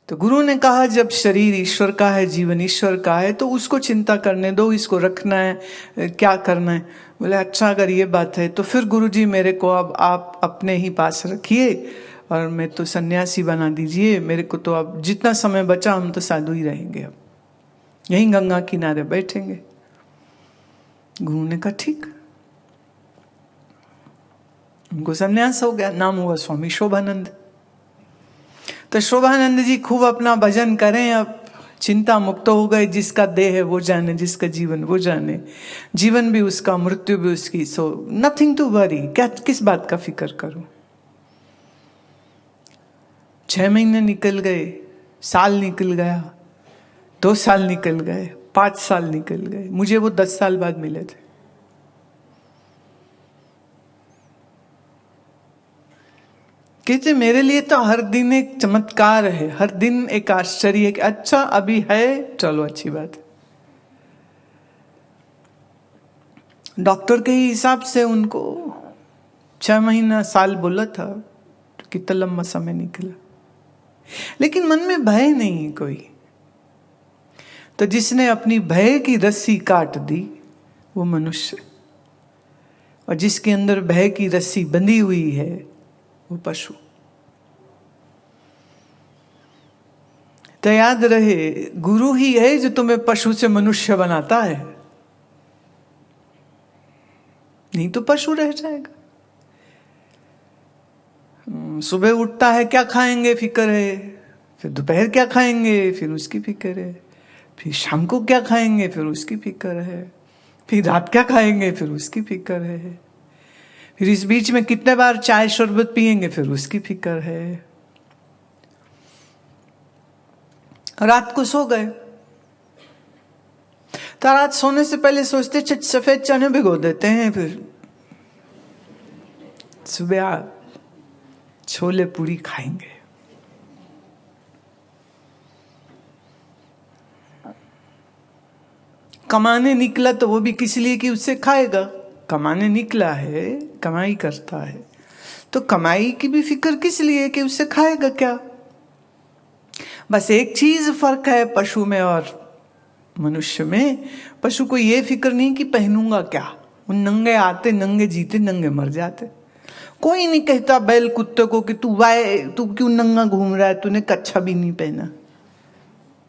तो गुरु ने कहा जब शरीर ईश्वर का है, जीवन ईश्वर का है, तो उसको चिंता करने दो, इसको रखना है, क्या करना है। बोले अच्छा अगर ये बात है तो फिर गुरु जी मेरे को अब आप अपने ही पास रखिए और मैं तो सन्यासी बना दीजिए, मेरे को तो अब जितना समय बचा हम तो साधु ही रहेंगे, अब यहीं गंगा किनारे बैठेंगे। गुरु ने कहा ठीक। उनको सन्यास हो गया, नाम हुआ स्वामी शोभानंद। तो शोभानंद जी खूब अपना भजन करें, अब चिंता मुक्त हो गए। जिसका देह है वो जाने, जिसका जीवन वो जाने, जीवन भी उसका, मृत्यु भी उसकी, सो नथिंग टू वरी, क्या किस बात का फिक्र करूं। 6 महीने निकल गए, साल निकल गया, 2 साल निकल गए, 5 साल निकल गए। मुझे वो 10 साल बाद मिले थे। कहते मेरे लिए तो हर दिन एक चमत्कार है, हर दिन एक आश्चर्य है कि अच्छा अभी है, चलो अच्छी बात है। डॉक्टर के हिसाब से उनको 6 महीना साल बोला था, तो कितना लंबा समय निकला, लेकिन मन में भय नहीं कोई। तो जिसने अपनी भय की रस्सी काट दी वो मनुष्य, और जिसके अंदर भय की रस्सी बंधी हुई है वो पशु। तो याद रहे गुरु ही है जो तुम्हें पशु से मनुष्य बनाता है, नहीं तो पशु रह जाएगा। सुबह उठता है क्या खाएंगे फिक्र है, फिर दोपहर क्या खाएंगे फिर उसकी फिक्र है, फिर शाम को क्या खाएंगे फिर उसकी फिक्र है, फिर रात क्या खाएंगे फिर उसकी फिक्र है, फिर इस बीच में कितने बार चाय शरबत पिएंगे फिर उसकी फिक्र है। रात को सो गए तो रात सोने से पहले सोचते सफेद चने भिगो देते हैं, फिर सुबह छोले पूरी खाएंगे। कमाने निकला तो वो भी किस लिए कि उससे खाएगा। कमाने निकला है, कमाई करता है, तो कमाई की भी फिक्र किस लिए कि उससे खाएगा क्या। बस एक चीज फर्क है पशु में और मनुष्य में। पशु को ये फिक्र नहीं कि पहनूंगा क्या, वो नंगे आते नंगे जीते नंगे मर जाते। कोई नहीं कहता बैल कुत्ते को कि तू क्यों नंगा घूम रहा है, तूने कच्छा भी नहीं पहना,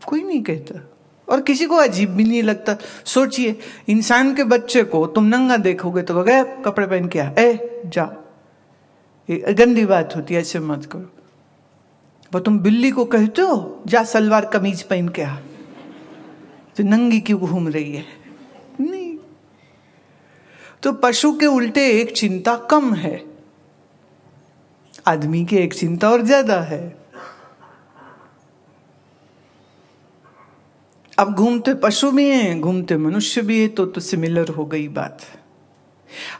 कोई नहीं कहता, और किसी को अजीब भी नहीं लगता। सोचिए इंसान के बच्चे को तुम नंगा देखोगे तो गए कपड़े पहन के आ, जा, ये गंदी बात होती है, ऐसे मत करो। वो तुम बिल्ली को कहते हो जा सलवार कमीज पहन के आ, तो नंगी क्यों घूम रही है, नहीं। तो पशु के उल्टे एक चिंता कम है, आदमी की एक चिंता और ज्यादा है। अब घूमते पशु भी हैं, घूमते मनुष्य भी है, तो सिमिलर हो गई बात।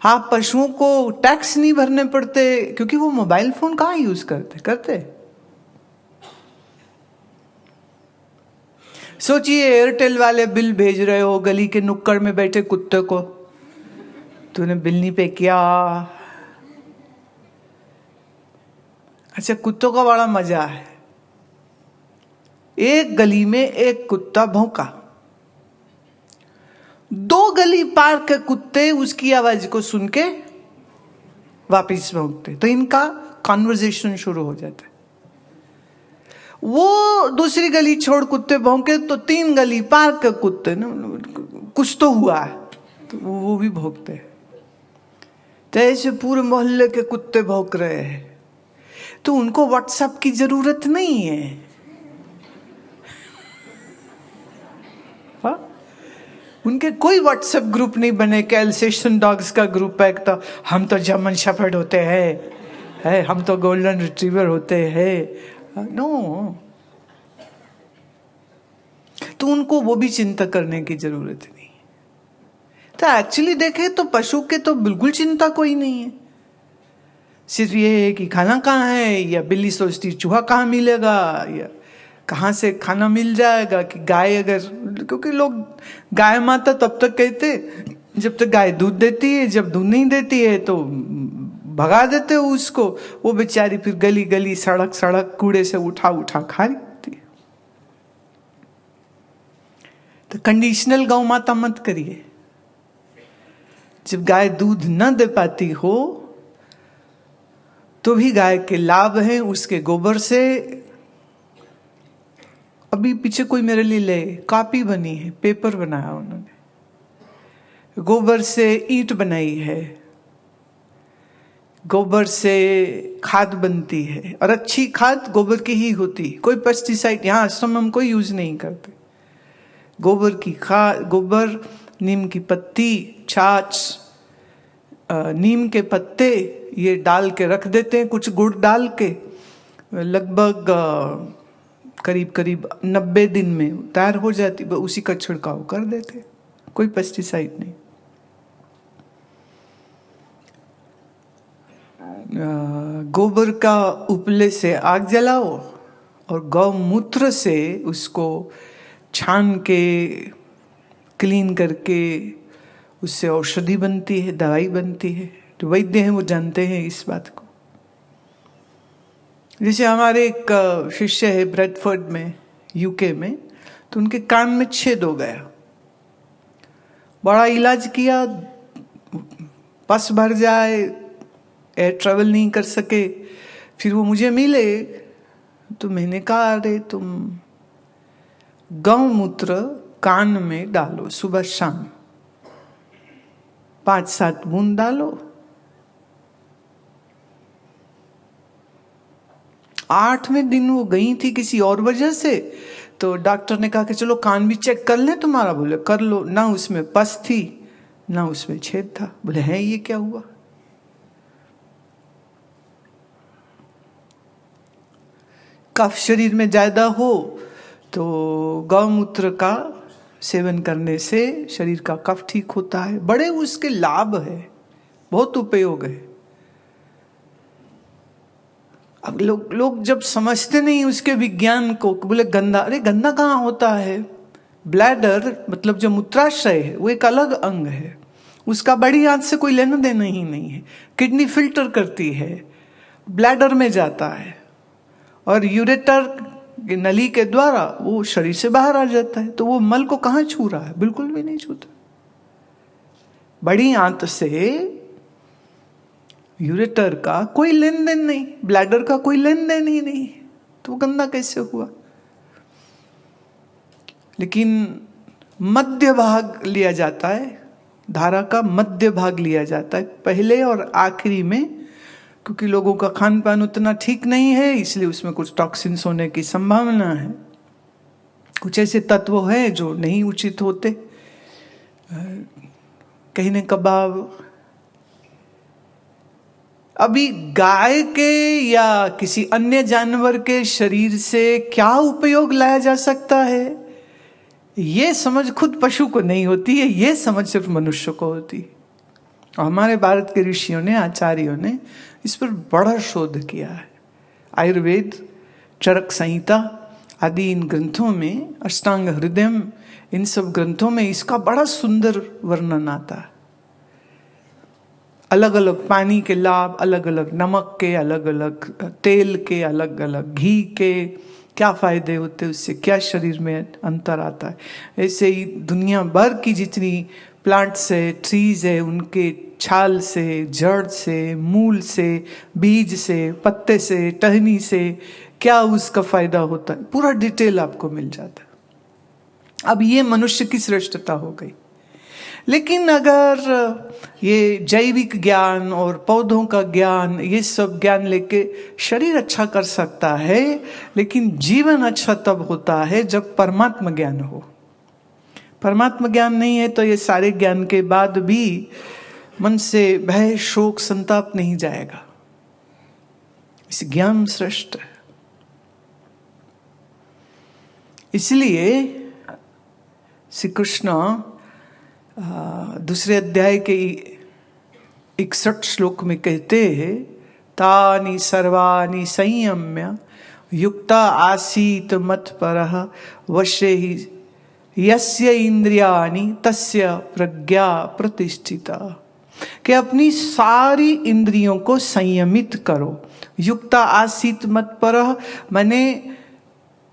आप पशुओं को टैक्स नहीं भरने पड़ते, क्योंकि वो मोबाइल फोन कहाँ यूज करते। सोचिए एयरटेल वाले बिल भेज रहे हो गली के नुक्कड़ में बैठे कुत्ते को, तूने बिल नहीं पे किया। अच्छा कुत्तों का बड़ा मजा है। एक गली में एक कुत्ता भौंका, 2 गली पार के कुत्ते उसकी आवाज को सुन के वापिस भौंकते, तो इनका कॉन्वर्जेशन शुरू हो जाता है। वो दूसरी गली छोड़ कुत्ते भौंके तो 3 गली पार के कुत्ते ना, कुछ तो हुआ है, तो वो भी भौंकते हैं। तो ऐसे पूरे मोहल्ले के कुत्ते भौंक रहे हैं, तो उनको व्हाट्सएप की जरूरत नहीं है। हाँ? उनके कोई व्हाट्सएप ग्रुप नहीं बने कि एल्सेशन डॉग्स का ग्रुप है, तो हम तो जर्मन शेफर्ड होते हैं, हम तो गोल्डन रिट्रीवर होते हैं, नो। तो उनको वो भी चिंता करने की जरूरत नहीं। तो एक्चुअली देखे तो पशु के तो बिल्कुल चिंता कोई नहीं है, सिर्फ ये है कि खाना कहाँ है, या बिल्ली सोचती चूहा कहाँ मिलेगा, या कहाँ से खाना मिल जाएगा, कि गाय अगर, क्योंकि लोग गाय माता तब तक कहते जब तक गाय दूध देती है, जब दूध नहीं देती है तो भगा देते हो उसको, वो बेचारी फिर गली गली सड़क सड़क कूड़े से उठा उठा खा लेती है। तो कंडीशनल गौ माता मत करिए। जब गाय दूध न दे पाती हो तो भी गाय के लाभ हैं उसके गोबर से। अभी पीछे कोई मेरे लिए ले कॉपी बनी है, पेपर बनाया उन्होंने, गोबर से ईंट बनाई है, गोबर से खाद बनती है, और अच्छी खाद गोबर की ही होती। कोई पेस्टिसाइड यहाँ आश्रम में हम कोई यूज नहीं करते। गोबर की खाद, गोबर, नीम की पत्ती, छाछ, नीम के पत्ते, ये डाल के रख देते हैं, कुछ गुड़ डाल के, लगभग करीब करीब 90 दिन में तैयार हो जाती, उसी का छिड़काव कर देते, कोई पेस्टिसाइड नहीं। गोबर का उपले से आग जलाओ और गौमूत्र से उसको छान के क्लीन करके उससे औषधि बनती है, दवाई बनती है। जो वैद्य हैं वो जानते हैं इस बात को। जैसे हमारे एक शिष्य है ब्रेडफोर्ड में, यूके में, तो उनके कान में छेद हो गया, बड़ा इलाज किया, पस भर जाए, एयर ट्रेवल नहीं कर सके। फिर वो मुझे मिले तो मैंने कहा अरे तुम गौमूत्र कान में डालो, सुबह शाम 5-7 बूंद डालो। 8वें दिन वो गई थी किसी और वजह से, तो डॉक्टर ने कहा कि चलो कान भी चेक कर लें तुम्हारा। बोले कर लो। ना उसमें पस थी ना उसमें छेद था। बोले है ये क्या हुआ? कफ शरीर में ज्यादा हो तो गौमूत्र का सेवन करने से शरीर का कफ ठीक होता है। बड़े उसके लाभ है, बहुत उपयोग है। अब लोग जब समझते नहीं उसके विज्ञान को, बोले गंदा, अरे गंदा कहाँ होता है? ब्लैडर मतलब जो मूत्राशय है वो एक अलग अंग है, उसका बड़ी आंत से कोई लेना देना ही नहीं है। किडनी फिल्टर करती है, ब्लैडर में जाता है और यूरेटर नली के द्वारा वो शरीर से बाहर आ जाता है। तो वो मल को कहाँ छू रहा है? बिल्कुल भी नहीं छूता। बड़ी आंत से यूरेटर का कोई लेन देन नहीं, ब्लैडर का कोई लेन देन ही नहीं, तो वो गंदा कैसे हुआ? लेकिन मध्य भाग लिया जाता है, धारा का मध्य भाग लिया जाता है पहले और आखिरी में, क्योंकि लोगों का खान पान उतना ठीक नहीं है, इसलिए उसमें कुछ टॉक्सिन्स होने की संभावना है। कुछ ऐसे तत्व हैं जो नहीं उचित होते, कहीं न कबाब। अभी गाय के या किसी अन्य जानवर के शरीर से क्या उपयोग लाया जा सकता है, ये समझ खुद पशु को नहीं होती है, ये समझ सिर्फ मनुष्य को होती है। और हमारे भारत के ऋषियों ने, आचार्यों ने इस पर बड़ा शोध किया है। आयुर्वेद, चरक संहिता आदि इन ग्रंथों में, अष्टांग हृदयम, इन सब ग्रंथों में इसका बड़ा सुंदर वर्णन आता है। अलग अलग पानी के लाभ, अलग अलग नमक के, अलग अलग तेल के, अलग अलग घी के क्या फायदे होते हैं, उससे क्या शरीर में अंतर आता है। ऐसे ही दुनिया भर की जितनी प्लांट्स है, ट्रीज है, उनके छाल से, जड़ से, मूल से, बीज से, पत्ते से, टहनी से क्या उसका फायदा होता है, पूरा डिटेल आपको मिल जाता है। अब ये मनुष्य की श्रेष्ठता हो गई। लेकिन अगर ये जैविक ज्ञान और पौधों का ज्ञान, ये सब ज्ञान लेके शरीर अच्छा कर सकता है, लेकिन जीवन अच्छा तब होता है जब परमात्मा ज्ञान हो। परमात्मा ज्ञान नहीं है तो ये सारे ज्ञान के बाद भी मन से भय, शोक, संताप नहीं जाएगा। इस ज्ञान श्रेष्ठ है। इसलिए श्री कृष्ण दूसरे अध्याय के 61 श्लोक में कहते हैं, तानि सर्वाणि संयम्य युक्ता आसीत मत्परः वशे ही यस्य इंद्रियाणि तस्य प्रज्ञा प्रतिष्ठिता। कि अपनी सारी इंद्रियों को संयमित करो। युक्ता आसीत मत्परः माने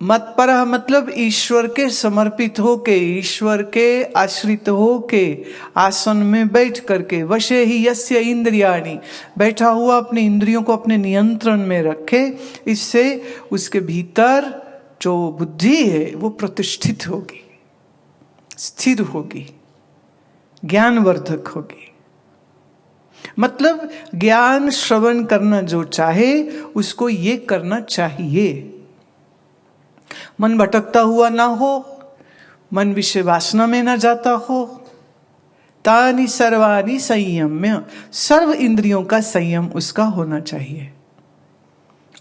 मत्परः मतलब ईश्वर के समर्पित होके, ईश्वर के आश्रित होके, आसन में बैठ करके, वशे ही यस्य इंद्रियाणि, बैठा हुआ अपने इंद्रियों को अपने नियंत्रण में रखे। इससे उसके भीतर जो बुद्धि है वो प्रतिष्ठित होगी, स्थिर होगी, ज्ञानवर्धक होगी। मतलब ज्ञान श्रवण करना जो चाहे उसको ये करना चाहिए। मन भटकता हुआ ना हो, मन विषय वासना में ना जाता हो। तानि सर्वाणि संयम्य, सर्व इंद्रियों का संयम उसका होना चाहिए।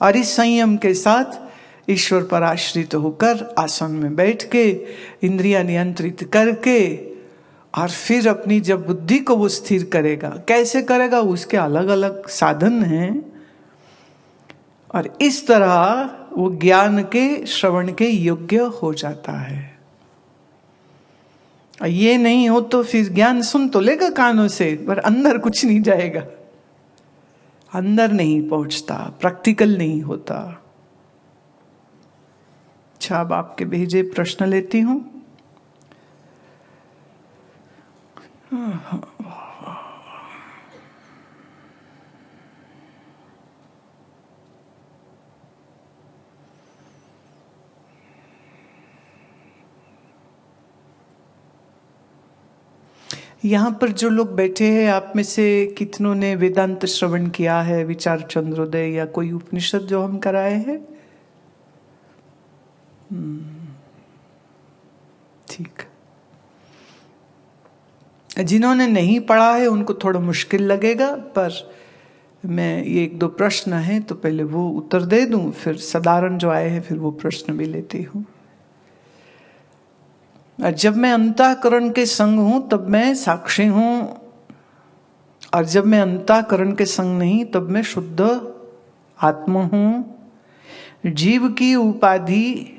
और इस संयम के साथ ईश्वर पर आश्रित होकर आसन में बैठ के इंद्रियां नियंत्रित करके, और फिर अपनी जब बुद्धि को वो स्थिर करेगा, कैसे करेगा उसके अलग अलग साधन हैं। और इस तरह वो ज्ञान के श्रवण के योग्य हो जाता है। ये नहीं हो तो फिर ज्ञान सुन तो लेगा कानों से, पर अंदर कुछ नहीं जाएगा, अंदर नहीं पहुंचता, प्रैक्टिकल नहीं होता। अच्छा, अब आपके भेजे प्रश्न लेती हूं। यहाँ पर जो लोग बैठे हैं, आप में से कितनों ने वेदांत श्रवण किया है, विचार चंद्रोदय या कोई उपनिषद जो हम कराए हैं? ठीक। जिन्होंने नहीं पढ़ा है उनको थोड़ा मुश्किल लगेगा, पर मैं ये एक दो प्रश्न हैं तो पहले वो उत्तर दे दूं, फिर साधारण जो आए हैं फिर वो प्रश्न भी लेती हूं। जब मैं अंतःकरण के संग हूं तब मैं साक्षी हूं, और जब मैं अंतःकरण के संग नहीं तब मैं शुद्ध आत्मा हूं। जीव की उपाधि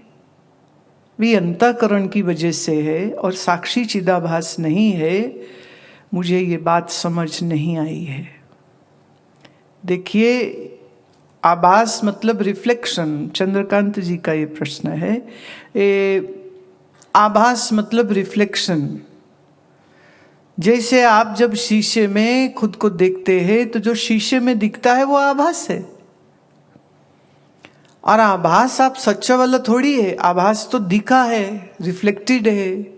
भी अंतःकरण की वजह से है और साक्षी चिदाभास नहीं है। मुझे ये बात समझ नहीं आई है। देखिए, आभास मतलब रिफ्लेक्शन। चंद्रकांत जी का ये प्रश्न है। आभास मतलब रिफ्लेक्शन। जैसे आप जब शीशे में खुद को देखते हैं तो जो शीशे में दिखता है वो आभास है, और आभास आप सच्चा वाला थोड़ी है। आभास तो दिखा है, रिफ्लेक्टेड है,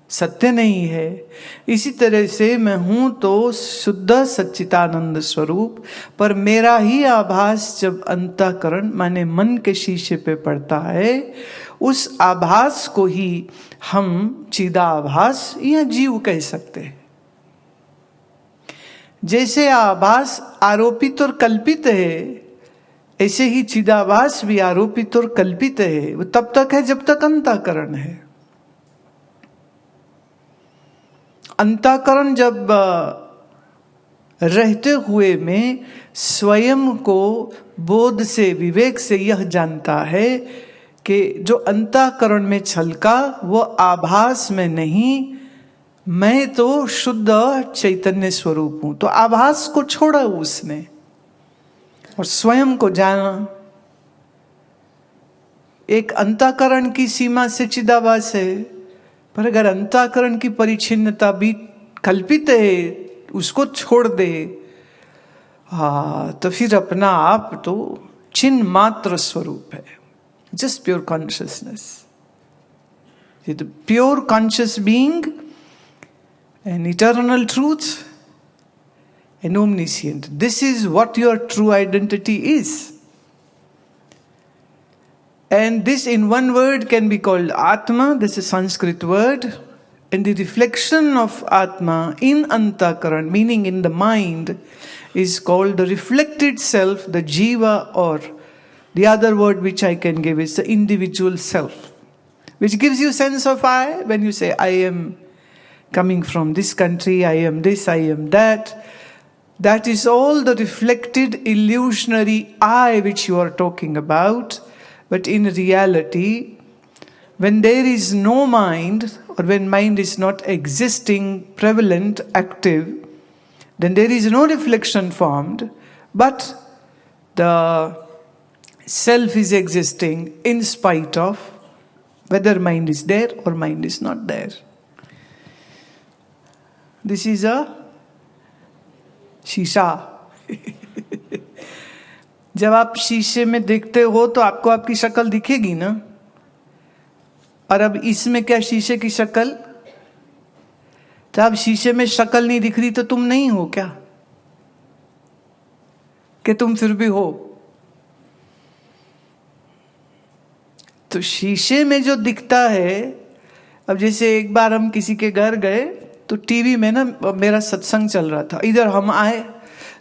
सत्य नहीं है। इसी तरह से मैं हूं तो शुद्ध सच्चिदानंद स्वरूप, पर मेरा ही आभास जब अंतःकरण माने मन के शीशे पे पड़ता है, उस आभास को ही हम चिदाभास या जीव कह सकते हैं। जैसे आभास आरोपित और कल्पित है, ऐसे ही चिदाभास भी आरोपित और कल्पित है। वो तब तक है जब तक अंतःकरण है। अंतःकरण जब रहते हुए में स्वयं को बोध से, विवेक से यह जानता है कि जो अंतःकरण में छलका वो आभास में नहीं, मैं तो शुद्ध चैतन्य स्वरूप हूं, तो आभास को छोड़ा उसने और स्वयं को जाना। एक अंतःकरण की सीमा से चिदाभास है, पर अगर अंतःकरण की परिच्छिन्नता भी कल्पित है, उसको छोड़ दे, तो फिर अपना आप तो चिन्ह मात्र स्वरूप है, just pure consciousness. The pure conscious being, an eternal truth, an omniscient. This is what your true identity is. And this in one word can be called Atma. This is a Sanskrit word. And the reflection of Atma in Antakaran, meaning in the mind, is called the reflected self, the Jiva, or the other word which I can give is the individual self, which gives you sense of I. When you say, I am coming from this country, I am this, I am that. That is all the reflected illusionary I which you are talking about. But in reality, when there is no mind, or when mind is not existing, prevalent, active, then there is no reflection formed, but the self is existing in spite of whether mind is there or mind is not there. This is a शीशा. जब आप शीशे में देखते हो तो आपको आपकी शक्ल दिखेगी ना. और अब इसमें क्या शीशे की शक्ल? जब शीशे में शक्ल नहीं दिख रही तो तुम नहीं हो क्या? कि तुम फिर भी हो? तो शीशे में जो दिखता है, अब जैसे एक बार हम किसी के घर गए तो टीवी में ना मेरा सत्संग चल रहा था. इधर हम आए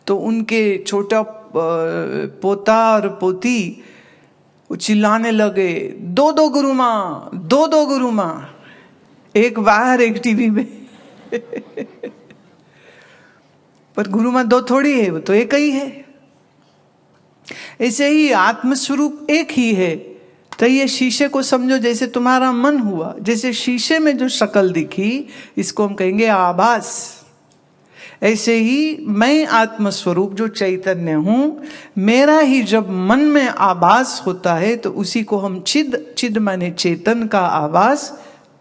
तो उनके छोटा पोता और पोती वो चिल्लाने लगे, दो दो गुरु माँ, दो दो गुरु माँ. एक बाहर एक टीवी में. पर गुरु माँ दो थोड़ी है, वो तो एक ही है. ऐसे ही आत्मस्वरूप एक ही है. तो ये शीशे को समझो जैसे तुम्हारा मन हुआ. जैसे शीशे में जो शक्ल दिखी, इसको हम कहेंगे आभास. ऐसे ही मैं आत्मस्वरूप जो चैतन्य हूं, मेरा ही जब मन में आभास होता है तो उसी को हम चिद माने चेतन का आभास,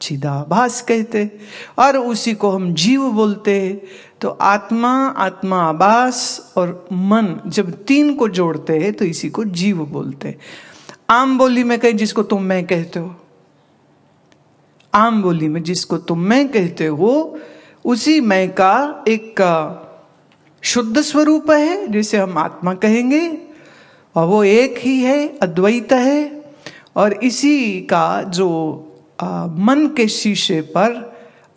चिदाभास कहते. और उसी को हम जीव बोलते हैं. तो आत्मा, आत्मा आभास और मन जब तीन को जोड़ते हैं तो इसी को जीव बोलते हैं. आम बोली में कहीं जिसको तुम मैं कहते हो, आम बोली में जिसको तुम मैं कहते हो, उसी मैं का एक शुद्ध स्वरूप है जिसे हम आत्मा कहेंगे. और वो एक ही है, अद्वैत है. और इसी का जो मन के शीशे पर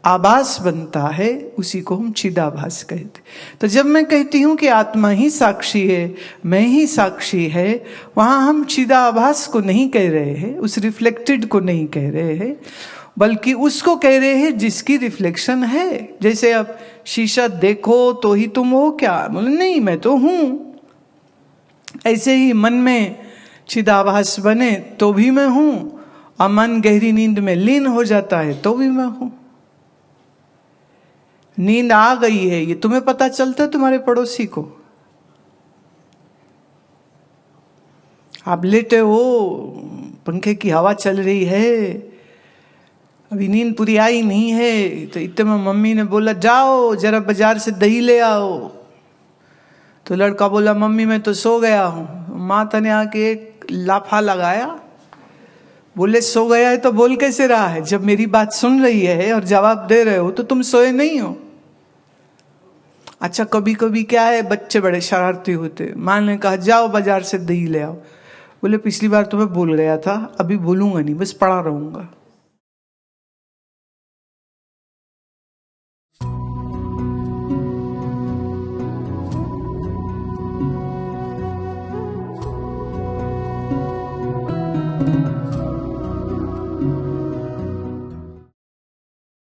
आभास बनता है उसी को हम चिदाभास कहते. तो जब मैं कहती हूं कि आत्मा ही साक्षी है, मैं ही साक्षी है, वहां हम चिदाभास को नहीं कह रहे हैं, उस रिफ्लेक्टेड को नहीं कह रहे हैं, बल्कि उसको कह रहे हैं जिसकी रिफ्लेक्शन है. जैसे आप शीशा देखो तो ही तुम हो क्या? बोले नहीं, मैं तो हूं. ऐसे ही मन में चिदाभास बने तो भी मैं हूं, और मन गहरी नींद में लीन हो जाता है तो भी मैं हूं. नींद आ गई है ये तुम्हें पता चलता है तुम्हारे पड़ोसी को. आप लेटे हो, पंखे की हवा चल रही है, अभी नींद पूरी आई नहीं है, तो इतने में मम्मी ने बोला जाओ जरा बाजार से दही ले आओ. तो लड़का बोला मम्मी मैं तो सो गया हूं. माता ने आके एक लाफा लगाया, बोले सो गया है तो बोल कैसे रहा है? जब मेरी बात सुन रही है और जवाब दे रहे हो तो तुम सोए नहीं हो. अच्छा कभी कभी क्या है, बच्चे बड़े शरारती होते. माँ ने कहा जाओ बाजार से दही ले आओ. बोले पिछली बार तो मैं भूल गया था, अभी भूलूंगा नहीं, बस पड़ा रहूंगा.